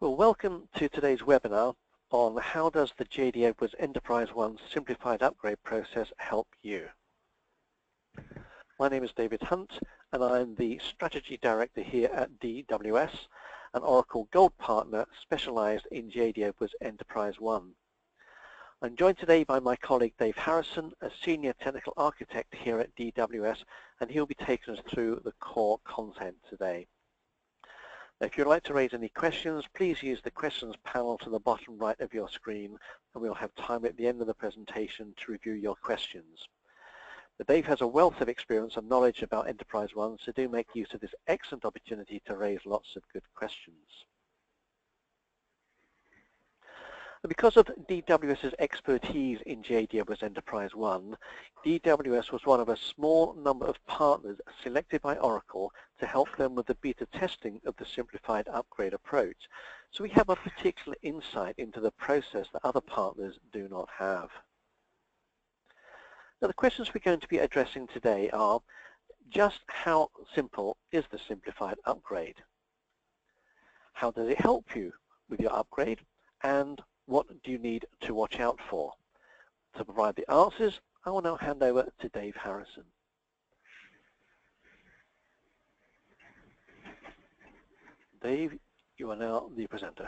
Well, welcome to today's webinar on how does the JDE EnterpriseOne Simplified Upgrade process help you. My name is David Hunt and I'm the Strategy Director here at DWS, an Oracle Gold Partner specialized in JDE EnterpriseOne. I'm joined today by my colleague Dave Harrison, a Senior Technical Architect here at DWS, and he'll be taking us through the core content today. If you'd like to raise any questions, please use the questions panel to the bottom right of your screen, and we'll have time at the end of the presentation to review your questions. But Dave has a wealth of experience and knowledge about EnterpriseOne, so do make use of this excellent opportunity to raise lots of good questions. And because of DWS's expertise in JDE EnterpriseOne, DWS was one of a small number of partners selected by Oracle to help them with the beta testing of the simplified upgrade approach. So we have a particular insight into the process that other partners do not have. Now the questions we're going to be addressing today are, just how simple is the simplified upgrade? How does it help you with your upgrade? And what do you need to watch out for? To provide the answers, I will now hand over to Dave Harrison. Dave, you are now the presenter.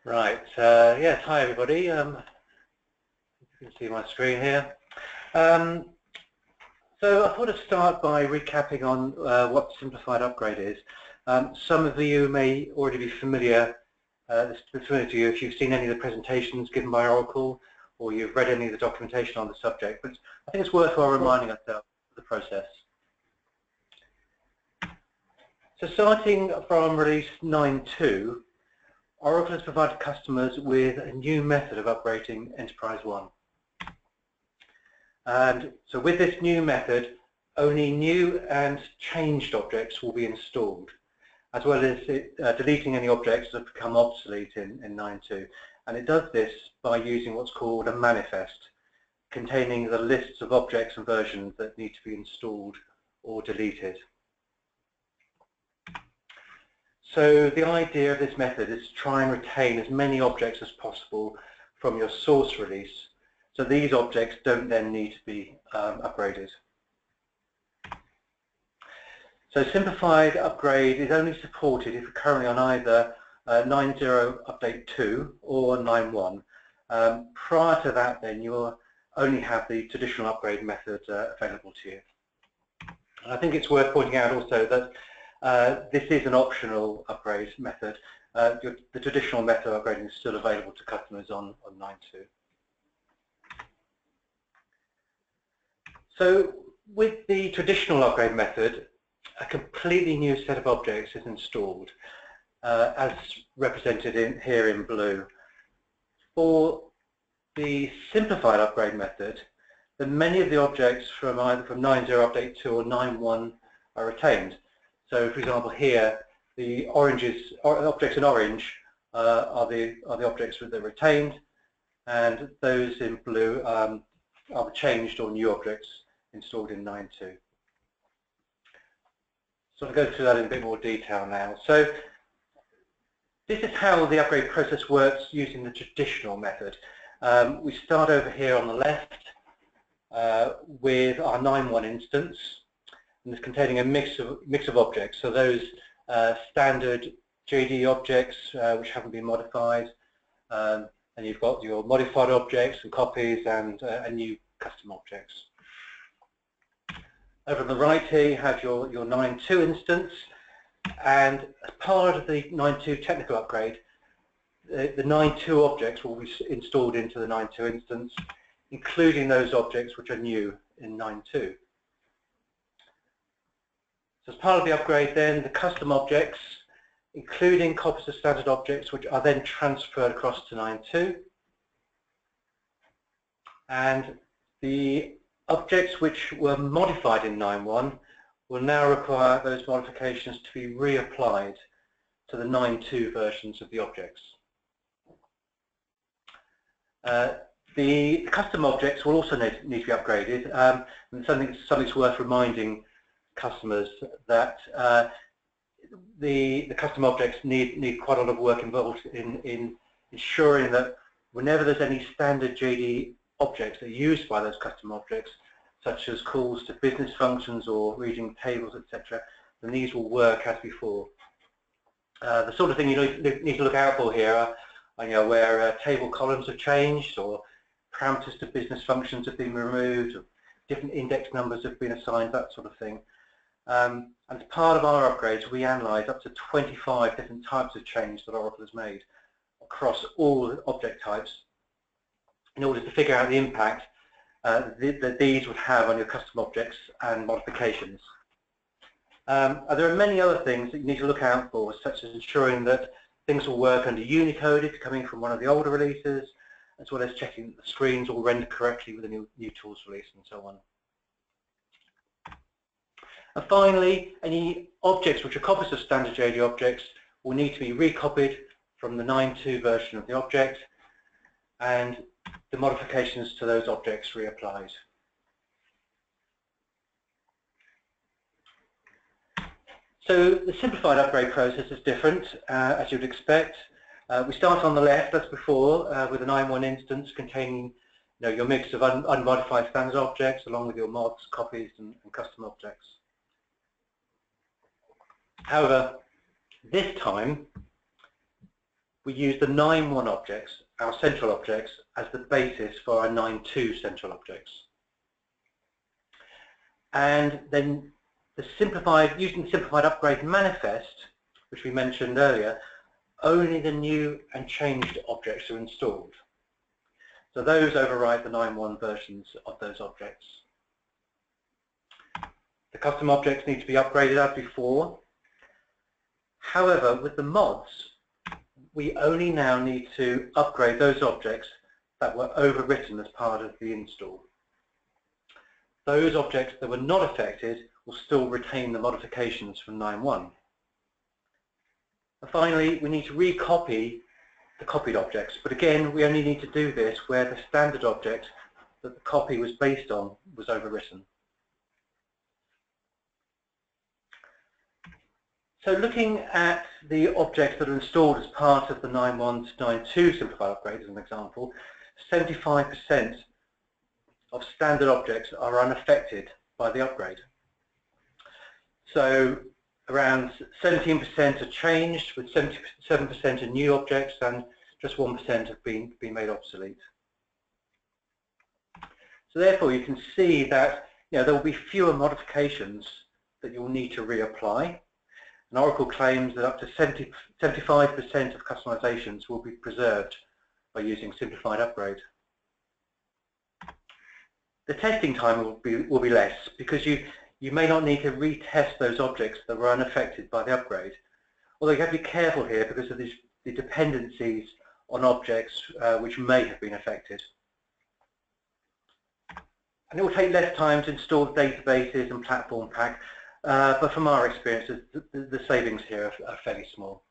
Right, yes, hi everybody. You can see my screen here. So I thought I'd start by recapping on what Simplified Upgrade is. Some of you may already be familiar. This is familiar to you if you've seen any of the presentations given by Oracle or you've read any of the documentation on the subject, but I think it's worthwhile reminding ourselves of the process. So starting from release 9.2, Oracle has provided customers with a new method of upgrading EnterpriseOne. And so with this new method, only new and changed objects will be installed, as well as deleting any objects that have become obsolete in 9.2. And it does this by using what's called a manifest, containing the lists of objects and versions that need to be installed or deleted. So the idea of this method is to try and retain as many objects as possible from your source release, so these objects don't then need to be upgraded. So Simplified Upgrade is only supported if you're currently on either 9.0 Update 2 or 9.1. Prior to that then you will only have the traditional upgrade method available to you. And I think it's worth pointing out also that this is an optional upgrade method. The traditional method of upgrading is still available to customers on 9.2. So with the traditional upgrade method, a completely new set of objects is installed, as represented here in blue. For the simplified upgrade method, then many of the objects from either from 9.0 Update 2 or 9.1 are retained. So, for example, here the objects in orange are the objects that are retained, and those in blue are the changed or new objects installed in 9.2. So I'll go through that in a bit more detail now. So this is how the upgrade process works using the traditional method. We start over here on the left with our 9.1 instance, and it's containing a mix of objects. So those standard JDE objects which haven't been modified, and you've got your modified objects and copies and new custom objects. Over on the right here you have your 9.2 instance, and as part of the 9.2 technical upgrade, the 9.2 objects will be installed into the 9.2 instance, including those objects which are new in 9.2. So as part of the upgrade then, the custom objects, including copies of standard objects, which are then transferred across to 9.2, and the objects which were modified in 9.1 will now require those modifications to be reapplied to the 9.2 versions of the objects. The custom objects will also need to be upgraded, and something's worth reminding customers that the custom objects need quite a lot of work involved in ensuring that whenever there's any standard JDE objects that are used by those custom objects, such as calls to business functions or reading tables, etc., then these will work as before. The sort of thing you need to look out for here are where table columns have changed, or parameters to business functions have been removed, or different index numbers have been assigned, that sort of thing. And as part of our upgrades, we analyse up to 25 different types of change that Oracle has made across all object types in order to figure out the impact that these would have on your custom objects and modifications. There are many other things that you need to look out for, such as ensuring that things will work under Unicoded coming from one of the older releases, as well as checking that the screens will render correctly with the new tools release and so on. And finally, any objects which are copies of standard JDE objects will need to be recopied from the 9.2 version of the object, and the modifications to those objects reapplied. So the simplified upgrade process is different, as you'd expect. We start on the left, as before, with a 9.1 instance containing your mix of unmodified standard objects along with your mods, copies and custom objects. However, this time we use the 9.1 objects, our central objects, as the basis for our 9.2 central objects. And then using the simplified upgrade manifest, which we mentioned earlier, only the new and changed objects are installed. So those override the 9.1 versions of those objects. The custom objects need to be upgraded as before. However, with the mods, we only now need to upgrade those objects that were overwritten as part of the install. Those objects that were not affected will still retain the modifications from 9.1. And finally, we need to recopy the copied objects, but again, we only need to do this where the standard object that the copy was based on was overwritten. So looking at the objects that are installed as part of the 9.1 to 9.2 simplified upgrade as an example, 75% of standard objects are unaffected by the upgrade. So around 17% are changed, with 77% are new objects, and just 1% have been made obsolete. So therefore you can see that there will be fewer modifications that you'll need to reapply. And Oracle claims that up to 75% of customizations will be preserved by using simplified upgrade. The testing time will be less, because you may not need to retest those objects that were unaffected by the upgrade. Although you have to be careful here because of the dependencies on objects which may have been affected. And it will take less time to install databases and platform pack, but from our experience, the savings here are fairly small.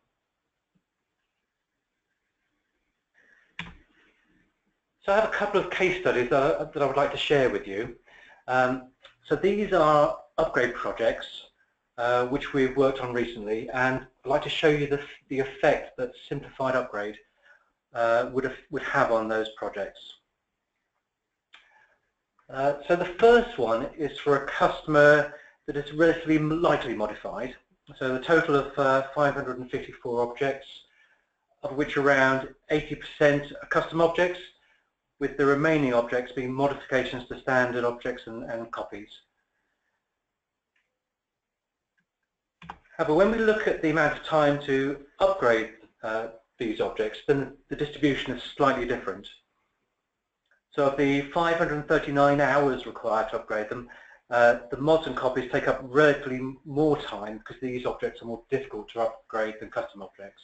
So I have a couple of case studies that I would like to share with you. So these are upgrade projects which we've worked on recently, and I'd like to show you the effect that simplified upgrade would have on those projects. So the first one is for a customer that is relatively lightly modified. So a total of 554 objects, of which around 80% are custom objects, with the remaining objects being modifications to standard objects and copies. However, when we look at the amount of time to upgrade these objects, then the distribution is slightly different. So of the 539 hours required to upgrade them, the mods and copies take up relatively more time because these objects are more difficult to upgrade than custom objects.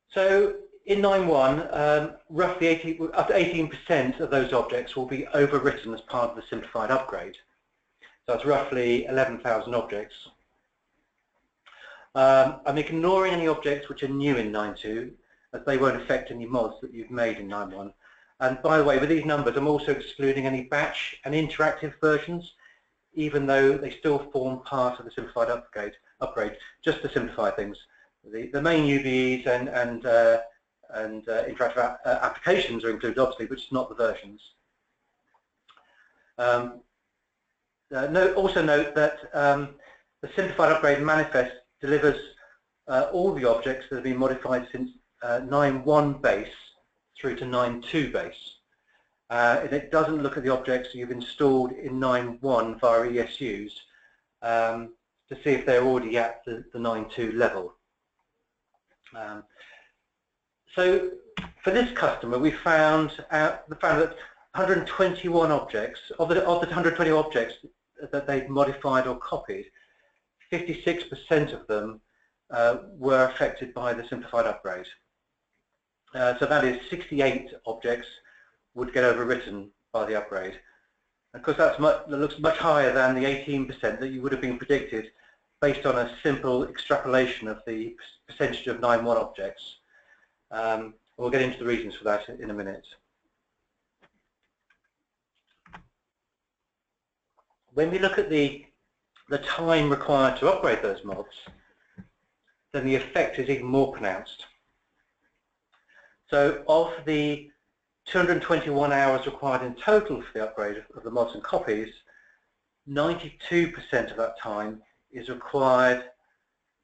So in 9.1, roughly up to 18% of those objects will be overwritten as part of the simplified upgrade. So that's roughly 11,000 objects. I'm ignoring any objects which are new in 9.2, as they won't affect any mods that you've made in 9.1. And by the way, with these numbers, I'm also excluding any batch and interactive versions, even though they still form part of the simplified upgrade, just to simplify things. The main UBEs and interactive applications are included, obviously, but it's not the versions. Also note that the simplified upgrade manifest delivers all the objects that have been modified since 9.1 base through to 9.2 base. And it doesn't look at the objects you've installed in 9.1 via ESUs to see if they're already at the 9.2 level. So for this customer, we found that 121 objects, of the 120 objects that they've modified or copied, 56% of them were affected by the simplified upgrade. So that is 68 objects would get overwritten by the upgrade. And of course, that looks much higher than the 18% that you would have been predicted based on a simple extrapolation of the percentage of 9.1 objects. We'll get into the reasons for that in a minute. When we look at the time required to upgrade those mods, then the effect is even more pronounced. So of the 221 hours required in total for the upgrade of the mods and copies, 92% of that time is required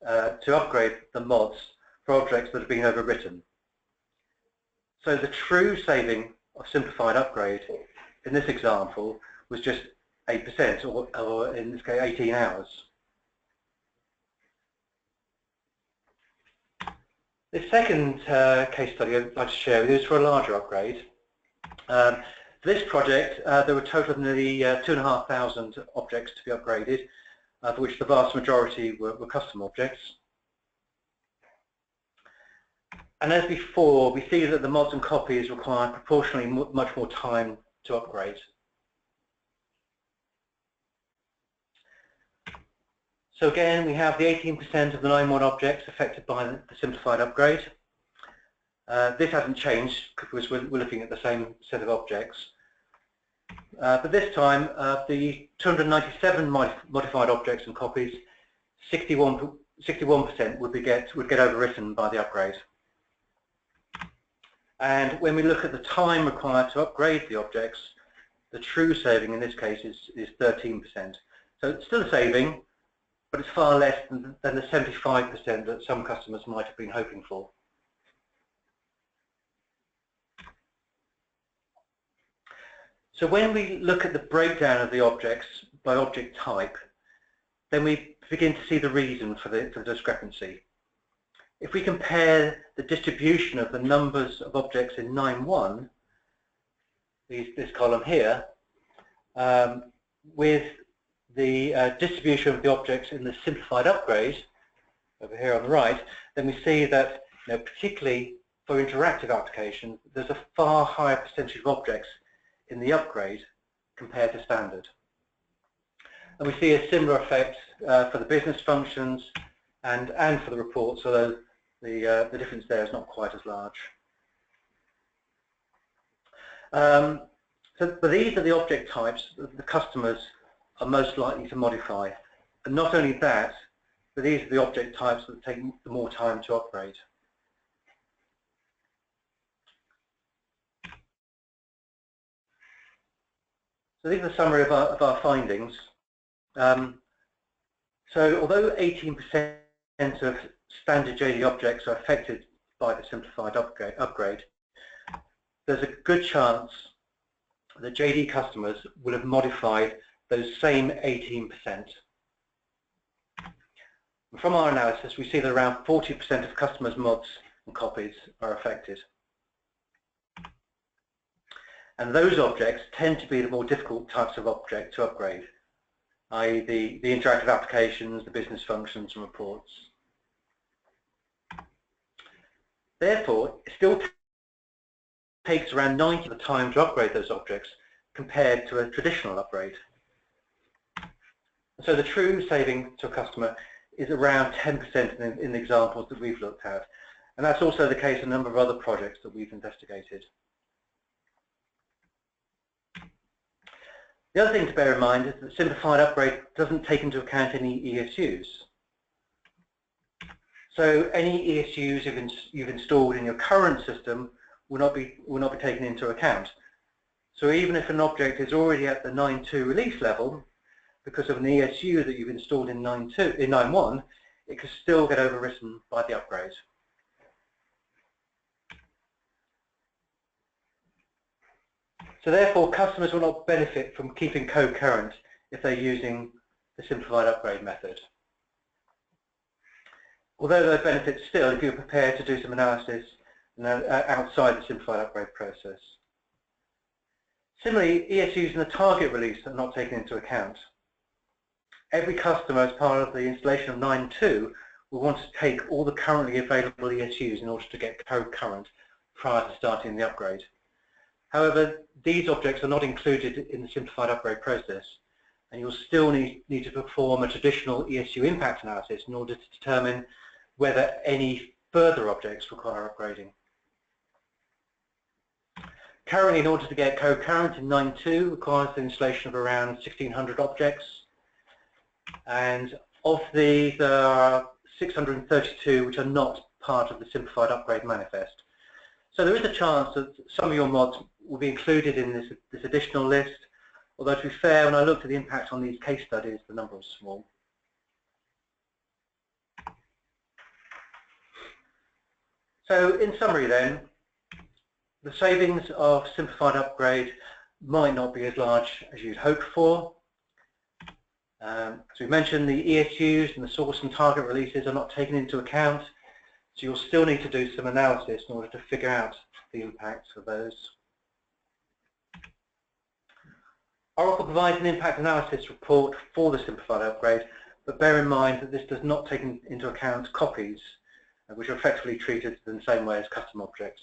to upgrade the mods for objects that have been overwritten. So the true saving of simplified upgrade in this example was just 8%, or in this case 18 hours. The second case study I'd like to share with you is for a larger upgrade. For this project, there were a total of nearly 2,500 objects to be upgraded, for which the vast majority were custom objects. And as before, we see that the mods and copies require proportionally much more time to upgrade. So again, we have the 18% of the 9.1 objects affected by the simplified upgrade. This hasn't changed because we're looking at the same set of objects. But this time, the 297 modified objects and copies, 61% would get overwritten by the upgrade. And when we look at the time required to upgrade the objects, the true saving in this case is 13%. So it's still a saving, but it's far less than the 75% that some customers might have been hoping for. So when we look at the breakdown of the objects by object type, then we begin to see the reason for the discrepancy. If we compare the distribution of the numbers of objects in 9.1, this column here, with the distribution of the objects in the simplified upgrade, over here on the right, then we see that, particularly for interactive applications, there's a far higher percentage of objects in the upgrade compared to standard. And we see a similar effect for the business functions and for the reports, although the difference there is not quite as large. But these are the object types that the customers are most likely to modify. And not only that, but these are the object types that take the more time to upgrade. So these are the summary of our findings. So although 18% of standard JDE objects are affected by the simplified upgrade, there's a good chance that JDE customers will have modified those same 18%. From our analysis, we see that around 40% of customers' mods and copies are affected. And those objects tend to be the more difficult types of object to upgrade, i.e. the interactive applications, the business functions and reports. Therefore, it still takes around 90% of the time to upgrade those objects compared to a traditional upgrade. So the true saving to a customer is around 10% in the examples that we've looked at. And that's also the case in a number of other projects that we've investigated. The other thing to bear in mind is that Simplified Upgrade doesn't take into account any ESUs. So any ESUs you've installed in your current system will not be taken into account. So even if an object is already at the 9.2 release level, because of an ESU that you've installed in 9.1, it could still get overwritten by the upgrade. So therefore, customers will not benefit from keeping code current if they're using the Simplified Upgrade method. Although there are benefits still if you're prepared to do some analysis outside the Simplified Upgrade process. Similarly, ESUs in the target release are not taken into account. Every customer, as part of the installation of 9.2, will want to take all the currently available ESUs in order to get code current prior to starting the upgrade. However, these objects are not included in the Simplified Upgrade process, and you'll still need to perform a traditional ESU impact analysis in order to determine whether any further objects require upgrading. Currently, in order to get code current in 9.2 requires the installation of around 1,600 objects, and of these there are 632 which are not part of the Simplified Upgrade manifest. So there is a chance that some of your mods will be included in this additional list, although to be fair, when I looked at the impact on these case studies, the number was small. So in summary then, the savings of Simplified Upgrade might not be as large as you'd hoped for. As we mentioned, the ESUs and the source and target releases are not taken into account, so you'll still need to do some analysis in order to figure out the impacts of those. Oracle provides an impact analysis report for the Simplified Upgrade, but bear in mind that this does not take into account copies, which are effectively treated in the same way as custom objects.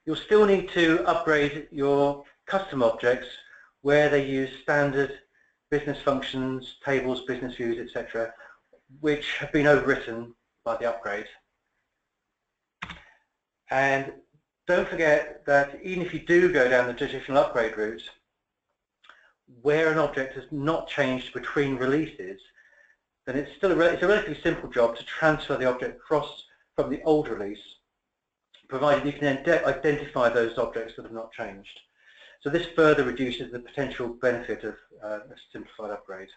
You'll still need to upgrade your custom objects where they use standard business functions, tables, business views, etc., which have been overwritten by the upgrade. And don't forget that even if you do go down the traditional upgrade route, where an object has not changed between releases, then it's a relatively simple job to transfer the object across from the old release, provided you can identify those objects that have not changed. So this further reduces the potential benefit of a Simplified Upgrade.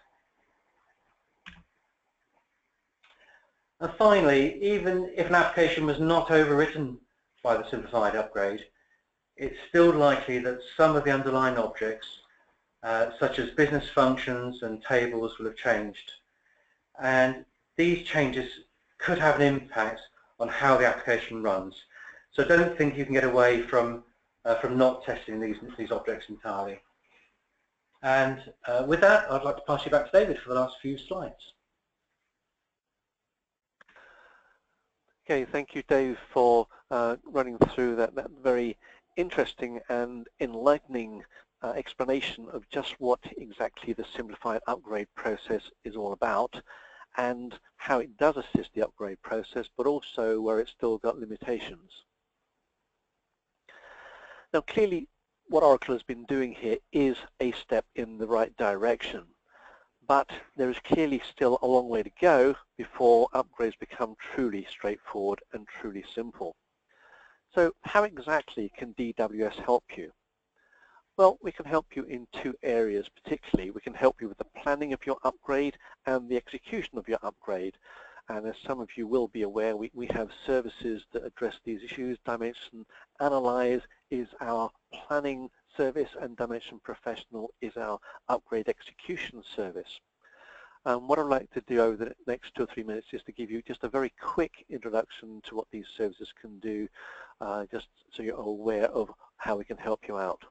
And finally, even if an application was not overwritten by the Simplified Upgrade, it's still likely that some of the underlying objects, such as business functions and tables, will have changed. And these changes could have an impact on how the application runs. So don't think you can get away from not testing these objects entirely. And with that, I'd like to pass you back to David for the last few slides. Okay, thank you, Dave, for running through that very interesting and enlightening explanation of just what exactly the Simplified Upgrade process is all about, and how it does assist the upgrade process, but also where it's still got limitations. Now, clearly, what Oracle has been doing here is a step in the right direction, but there is clearly still a long way to go before upgrades become truly straightforward and truly simple. So how exactly can DWS help you? Well, we can help you in two areas particularly. We can help you with the planning of your upgrade and the execution of your upgrade. And as some of you will be aware, we have services that address these issues. Dimension Analyze is our planning service, and Dimension Professional is our upgrade execution service. What I'd like to do over the next 2 or 3 minutes is to give you just a very quick introduction to what these services can do, just so you're aware of how we can help you out.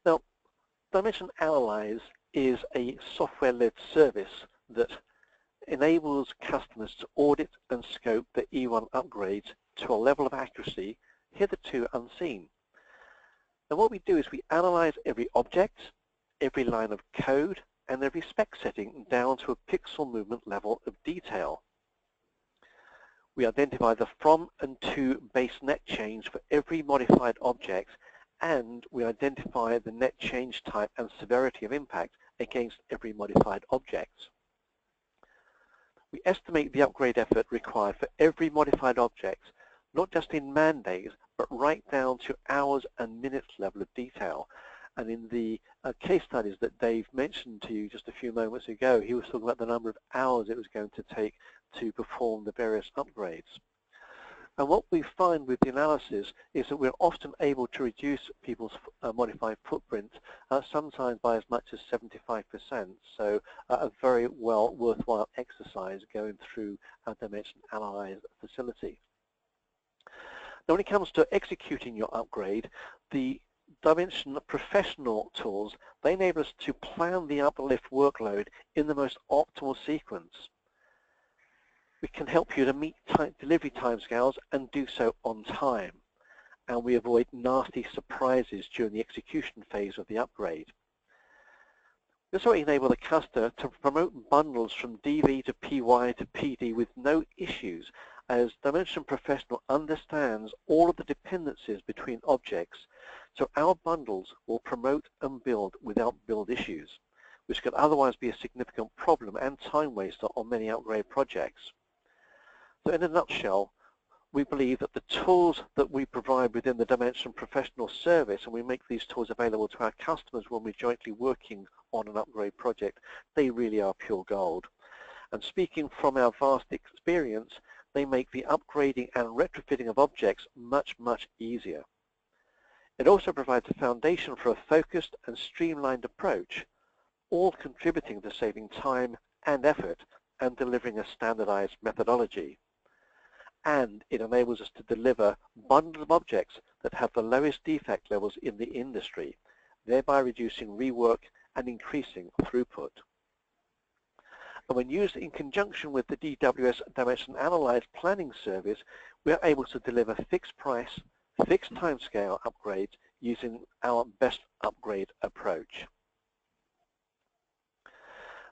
Now, Dimension Analyze is a software-led service that enables customers to audit and scope the E1 upgrades to a level of accuracy hitherto unseen. And what we do is we analyze every object, every line of code, and every spec setting down to a pixel movement level of detail. We identify the from and to base net change for every modified object and we identify the net change type and severity of impact against every modified object. We estimate the upgrade effort required for every modified object, not just in man days, but right down to hours and minutes level of detail. And in the case studies that Dave mentioned to you just a few moments ago, he was talking about the number of hours it was going to take to perform the various upgrades. And what we find with the analysis is that we're often able to reduce people's modified footprint, sometimes by as much as 75%. So a very worthwhile exercise going through our Dimension Analyze facility. Now when it comes to executing your upgrade, the Dimension Professional tools, they enable us to plan the uplift workload in the most optimal sequence. We can help you to meet delivery timescales and do so on time. And we avoid nasty surprises during the execution phase of the upgrade. This will enable the customer to promote bundles from DV to PY to PD with no issues, as Dimension Professional understands all of the dependencies between objects. So our bundles will promote and build without build issues, which could otherwise be a significant problem and time waster on many upgrade projects. So in a nutshell, we believe that the tools that we provide within the Dimension Professional service, and we make these tools available to our customers when we're jointly working on an upgrade project, they really are pure gold. And speaking from our vast experience, they make the upgrading and retrofitting of objects much, much easier. It also provides a foundation for a focused and streamlined approach, all contributing to saving time and effort and delivering a standardized methodology. And it enables us to deliver bundles of objects that have the lowest defect levels in the industry, thereby reducing rework and increasing throughput. And when used in conjunction with the DWS Dimension Analyze planning service, we are able to deliver fixed price, fixed timescale upgrades using our best upgrade approach.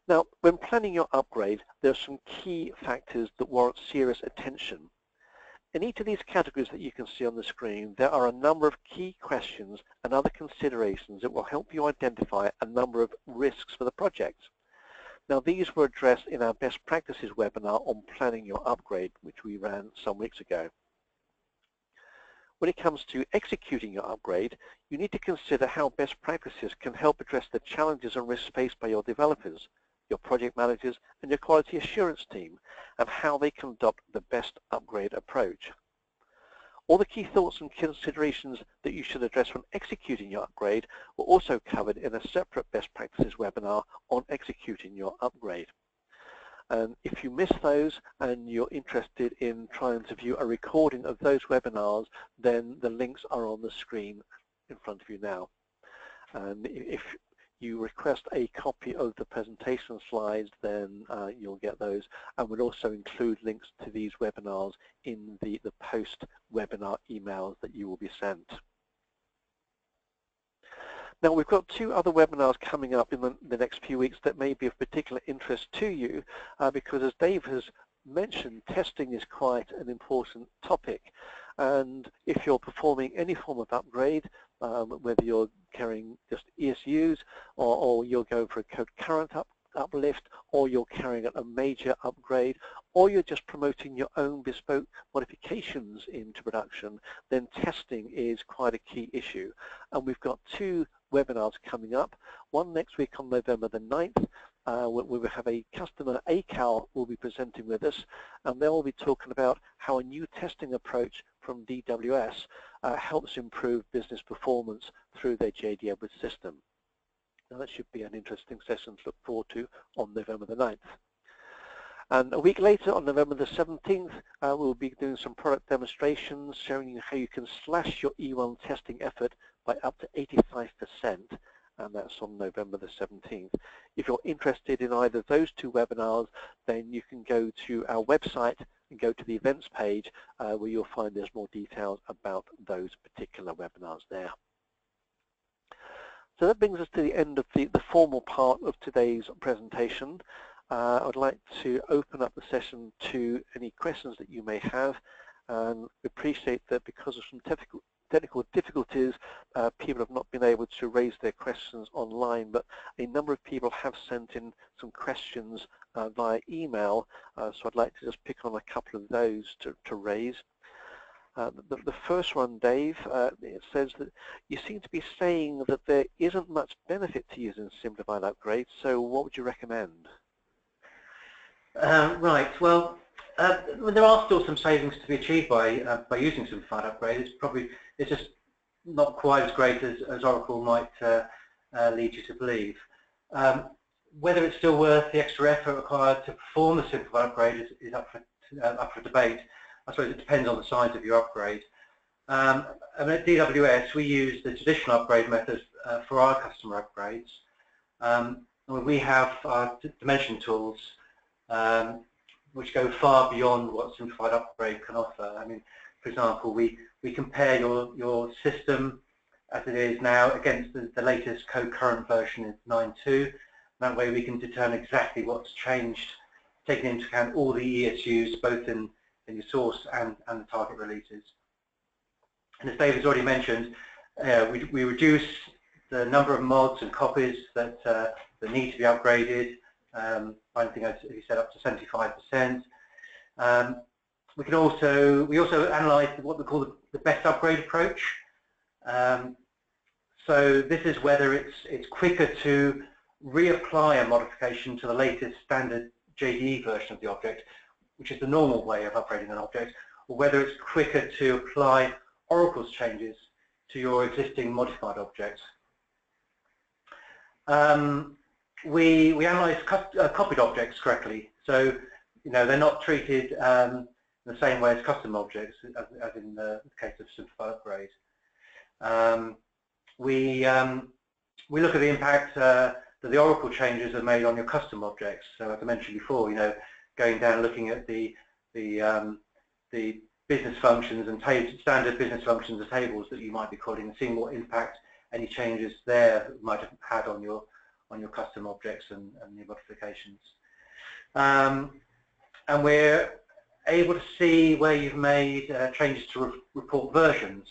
Now, when planning your upgrade, there are some key factors that warrant serious attention. In each of these categories that you can see on the screen, there are a number of key questions and other considerations that will help you identify a number of risks for the project. Now, these were addressed in our Best Practices webinar on planning your upgrade, which we ran some weeks ago. When it comes to executing your upgrade, you need to consider how best practices can help address the challenges and risks faced by your developers, your project managers, and your quality assurance team, and how they can adopt the best upgrade approach. All the key thoughts and considerations that you should address when executing your upgrade were also covered in a separate Best Practices webinar on executing your upgrade. And if you missed those and you're interested in trying to view a recording of those webinars, then the links are on the screen in front of you now. And if you request a copy of the presentation slides, then you'll get those, and we'll also include links to these webinars in the post-webinar emails that you will be sent. Now, we've got two other webinars coming up in the next few weeks that may be of particular interest to you, because as Dave has mentioned, testing is quite an important topic. And if you're performing any form of upgrade, whether you're carrying just ESUs or you're going for a concurrent uplift, or you're carrying out a major upgrade, or you're just promoting your own bespoke modifications into production, then testing is quite a key issue. And we've got two webinars coming up, one next week on November the 9th, we will have a customer, ACAL, will be presenting with us, and they'll be talking about how a new testing approach from DWS helps improve business performance through their JDE Edwards system. Now, that should be an interesting session to look forward to on November the 9th. And a week later, on November the 17th, we'll be doing some product demonstrations showing you how you can slash your E1 testing effort by up to 85%, and that's on November the 17th. If you're interested in either of those two webinars, then you can go to our website and go to the events page where you'll find there's more details about those particular webinars there. So that brings us to the end of the formal part of today's presentation. I would like to open up the session to any questions that you may have, and we appreciate that because of some technical difficulties, people have not been able to raise their questions online, but a number of people have sent in some questions via email, so I'd like to just pick on a couple of those to raise. The first one, Dave, it says that you seem to be saying that there isn't much benefit to using Simplified Upgrade, so what would you recommend? Right, well, there are still some savings to be achieved by using Simplified Upgrade. It's just not quite as great as Oracle might lead you to believe. Whether it's still worth the extra effort required to perform the Simplified Upgrade is up for debate. I suppose it depends on the size of your upgrade. And at DWS, we use the traditional upgrade method for our customer upgrades. We have our dimension tools which go far beyond what Simplified Upgrade can offer. I mean, for example, we compare your system as it is now against the latest concurrent version in 9.2. That way we can determine exactly what's changed, taking into account all the ESUs, both in your source and the target releases. And as David's already mentioned, we reduce the number of mods and copies that need to be upgraded. I think as he said, up to 75%. We also analyse what we call the best upgrade approach. So this is whether it's quicker to reapply a modification to the latest standard JDE version of the object, which is the normal way of upgrading an object, or whether it's quicker to apply Oracle's changes to your existing modified object. We analyse copied objects correctly, so they're not treated in the same way as custom objects, as in the case of Simplified Upgrade. We look at the impact that the Oracle changes are made on your custom objects. So as I mentioned before, going down looking at the business functions and standard business functions and tables that you might be calling, and seeing what impact any changes there might have had on your custom objects and your modifications. And we're able to see where you've made changes to report versions.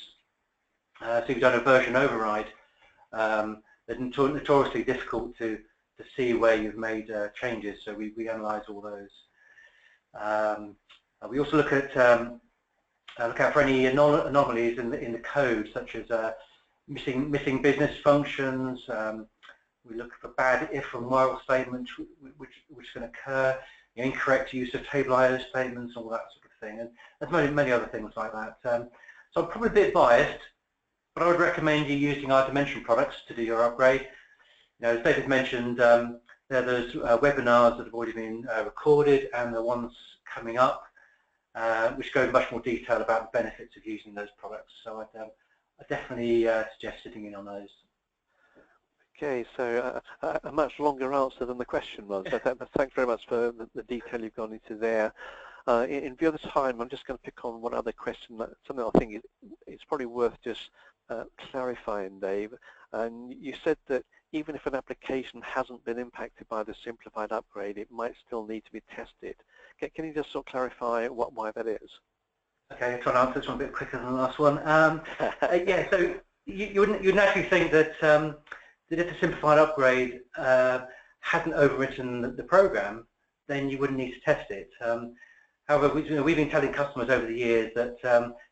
So you've done a version override. They're notoriously difficult to see where you've made changes, so we analyse all those. We also look out for any anomalies in the code, such as missing business functions. We look for bad if and while statements which can occur, incorrect use of table IO statements, all that sort of thing, and there's many other things like that. So I'm probably a bit biased, but I would recommend you using our Dimension products to do your upgrade. As David mentioned, there's webinars that have already been recorded, and the ones coming up, which go in much more detail about the benefits of using those products. So I definitely suggest sitting in on those. Okay, so a much longer answer than the question was. So thanks very much for the detail you've gone into there. In view of the time, I'm just going to pick on one other question, something I think it's probably worth just clarifying, Dave. And you said that even if an application hasn't been impacted by the Simplified Upgrade, it might still need to be tested. Can you just sort of clarify why that is? Okay, I'll try to answer this one a bit quicker than the last one. Yeah, so you'd naturally think that if the Simplified Upgrade hadn't overwritten the program, then you wouldn't need to test it. However, we've been telling customers over the years that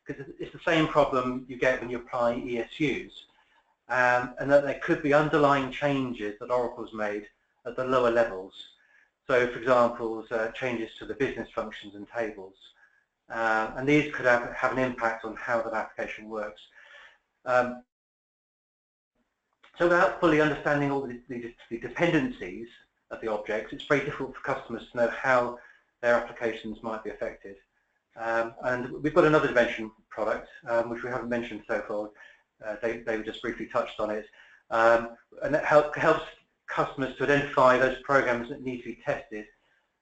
because it's the same problem you get when you apply ESUs, and that there could be underlying changes that Oracle's made at the lower levels. So, for example, changes to the business functions and tables, and these could have an impact on how that application works. So without fully understanding all the dependencies of the objects, it's very difficult for customers to know how their applications might be affected. And we've got another Dimension product, which we haven't mentioned so far. David just briefly touched on it. And it helps customers to identify those programs that need to be tested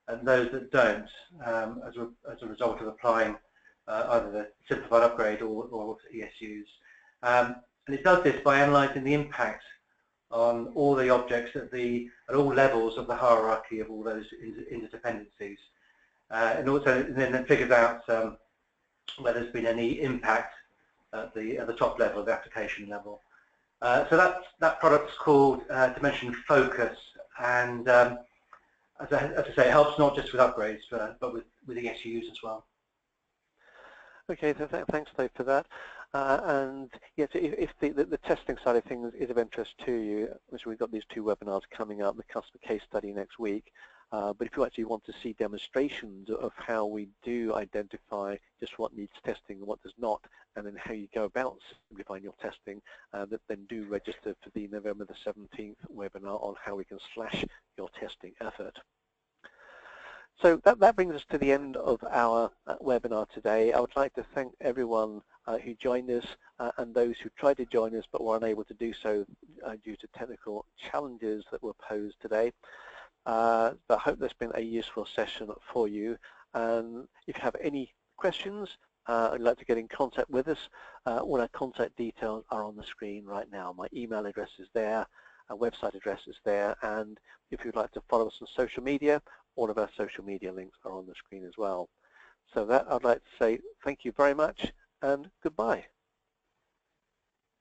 and those that don't, as a result of applying either the Simplified Upgrade or ESUs. And it does this by analysing the impact on all the objects at all levels of the hierarchy of all those interdependencies, and also then it figures out whether there's been any impact at the top level, the application level. So that product's called Dimension Focus, and as I say, it helps not just with upgrades, but with ESUs as well. Okay, so thanks, Dave, for that. And yes, if the testing side of things is of interest to you, so we've got these 2 webinars coming up, the customer case study next week. But if you actually want to see demonstrations of how we do identify just what needs testing and what does not, and then how you go about simplifying your testing, then do register for the November the 17th webinar on how we can slash your testing effort. So that brings us to the end of our webinar today. I would like to thank everyone who joined us and those who tried to join us but were unable to do so due to technical challenges that were posed today. But I hope that's been a useful session for you. And if you have any questions, I'd like to get in contact with us. All our contact details are on the screen right now. My email address is there, our website address is there, and if you'd like to follow us on social media, all of our social media links are on the screen as well. So that I'd like to say thank you very much and goodbye.